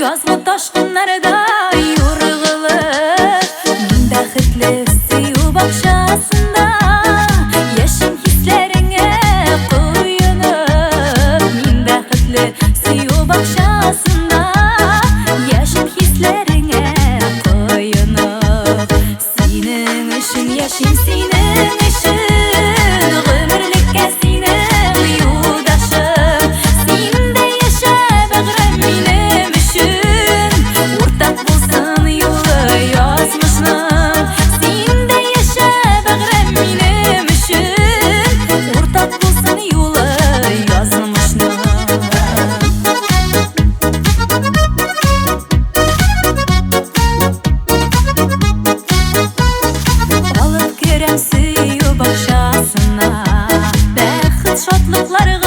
Yazgı taşkınlarda yorğulur Min bäxitli süýü bakşasında Yaşım hislerine koyunup Min bäxitli süýü bakşasında Yaşım hislerine koyunup Senin üçün yaşayım senin üçün Ömürlükkä senin ýurdaşym Sen de yaşa bägrim menim üçün Ortak bolsun ýoly ýazmyşnym Sen de yaşa bägrim menim üçün Ortak bolsun ýoly ýazmyşnym Alıp kerem süýü bakşasyna Bäxit şatlyklary